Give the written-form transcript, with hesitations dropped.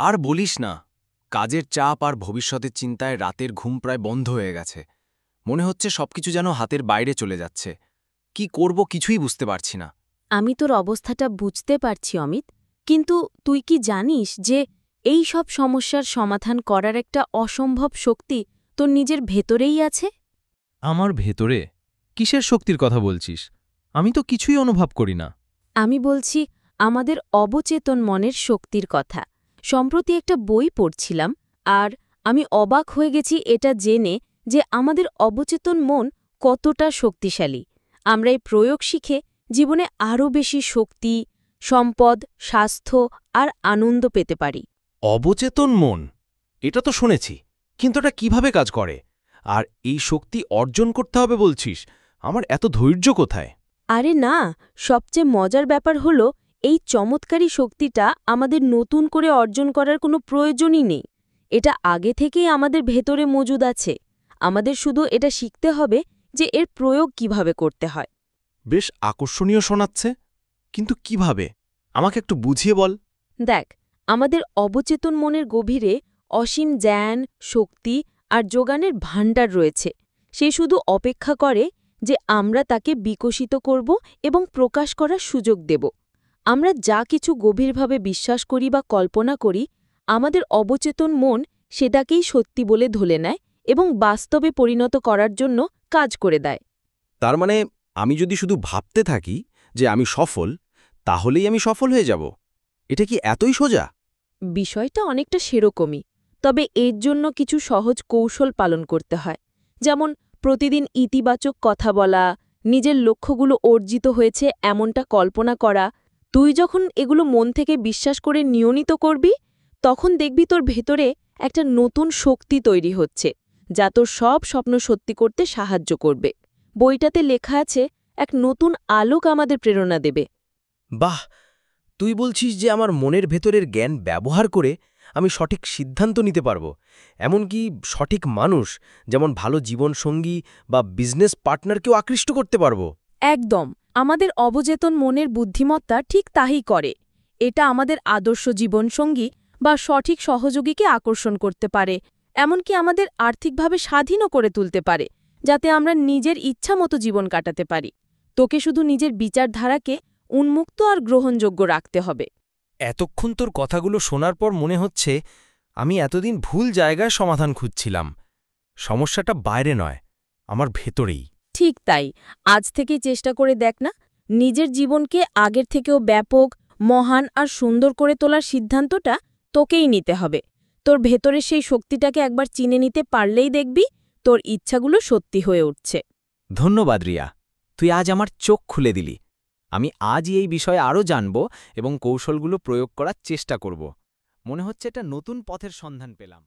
আর বলিস না, কাজের চাপ আর ভবিষ্যতের চিন্তায় রাতের ঘুম প্রায় বন্ধ হয়ে গেছে। মনে হচ্ছে সবকিছু যেন হাতের বাইরে চলে যাচ্ছে। কি করব কিছুই বুঝতে পারছি না। আমি তোর অবস্থাটা বুঝতে পারছি অমিত, কিন্তু তুই কি জানিস যে এই সব সমস্যার সমাধান করার একটা অসম্ভব শক্তি তোর নিজের ভেতরেই আছে? আমার ভেতরে কিসের শক্তির কথা বলছিস? আমি তো কিছুই অনুভব করি না। আমি বলছি আমাদের অবচেতন মনের শক্তির কথা। সম্প্রতি একটা বই পড়ছিলাম, আর আমি অবাক হয়ে গেছি এটা জেনে যে আমাদের অবচেতন মন কতটা শক্তিশালী। আমরা এই প্রয়োগ শিখে জীবনে আরও বেশি শক্তি, সম্পদ, স্বাস্থ্য আর আনন্দ পেতে পারি। অবচেতন মন, এটা তো শুনেছি, কিন্তু এটা কিভাবে কাজ করে? আর এই শক্তি অর্জন করতে হবে বলছিস? আমার এত ধৈর্য কোথায়? আরে না, সবচেয়ে মজার ব্যাপার হল এই চমৎকারী শক্তিটা আমাদের নতুন করে অর্জন করার কোনো প্রয়োজনই নেই। এটা আগে থেকেই আমাদের ভেতরে মজুদ আছে। আমাদের শুধু এটা শিখতে হবে যে এর প্রয়োগ কিভাবে করতে হয়। বেশ আকর্ষণীয় শোনাচ্ছে, কিন্তু কিভাবে? আমাকে একটু বুঝিয়ে বল। দেখ, আমাদের অবচেতন মনের গভীরে অসীম জ্ঞান, শক্তি আর যোগানের ভাণ্ডার রয়েছে। সে শুধু অপেক্ষা করে যে আমরা তাকে বিকশিত করব এবং প্রকাশ করার সুযোগ দেব। আমরা যা কিছু গভীরভাবে বিশ্বাস করি বা কল্পনা করি, আমাদের অবচেতন মন সেটাকেই সত্যি বলে ধরে নেয় এবং বাস্তবে পরিণত করার জন্য কাজ করে দেয়। তার মানে আমি যদি শুধু ভাবতে থাকি যে আমি সফল, তাহলেই আমি সফল হয়ে যাব? এটা কি এতই সোজা? বিষয়টা অনেকটা সেরকমই, তবে এর জন্য কিছু সহজ কৌশল পালন করতে হয়। যেমন প্রতিদিন ইতিবাচক কথা বলা, নিজের লক্ষ্যগুলো অর্জিত হয়েছে এমনটা কল্পনা করা। তুই যখন এগুলো মন থেকে বিশ্বাস করে নিয়মিত করবি, তখন দেখবি তোর ভেতরে একটা নতুন শক্তি তৈরি হচ্ছে, যা তোর সব স্বপ্ন সত্যি করতে সাহায্য করবে। বইটাতে লেখা আছে, এক নতুন আলোক আমাদের প্রেরণা দেবে। বাহ! তুই বলছিস যে আমার মনের ভেতরের জ্ঞান ব্যবহার করে আমি সঠিক সিদ্ধান্ত নিতে পারব, এমনকি সঠিক মানুষ, যেমন ভালো জীবনসঙ্গী বা বিজনেস পার্টনারকেও আকৃষ্ট করতে পারব? একদম, আমাদের অবচেতন মনের বুদ্ধিমত্তা ঠিক তাই করে। এটা আমাদের আদর্শ জীবনসঙ্গী বা সঠিক সহযোগীকে আকর্ষণ করতে পারে, এমনকি আমাদের আর্থিকভাবে স্বাধীনও করে তুলতে পারে, যাতে আমরা নিজের ইচ্ছামতো জীবন কাটাতে পারি। তোকে শুধু নিজের বিচারধারাকে উন্মুক্ত আর গ্রহণযোগ্য রাখতে হবে। এতক্ষণ তোর কথাগুলো শোনার পর মনে হচ্ছে আমি এতদিন ভুল জায়গায় সমাধান খুঁজছিলাম। সমস্যাটা বাইরে নয়, আমার ভেতরেই। ঠিক তাই, আজ থেকেই চেষ্টা করে দেখ না। নিজের জীবনকে আগের থেকেও ব্যাপক, মহান আর সুন্দর করে তোলার সিদ্ধান্তটা তোকেই নিতে হবে। তোর ভেতরে সেই শক্তিটাকে একবার চিনে নিতে পারলেই দেখবি তোর ইচ্ছাগুলো সত্যি হয়ে উঠছে। ধন্যবাদ রিয়া, তুই আজ আমার চোখ খুলে দিলি। আমি আজই এই বিষয়ে আরও জানব এবং কৌশলগুলো প্রয়োগ করার চেষ্টা করব। মনে হচ্ছে একটা নতুন পথের সন্ধান পেলাম।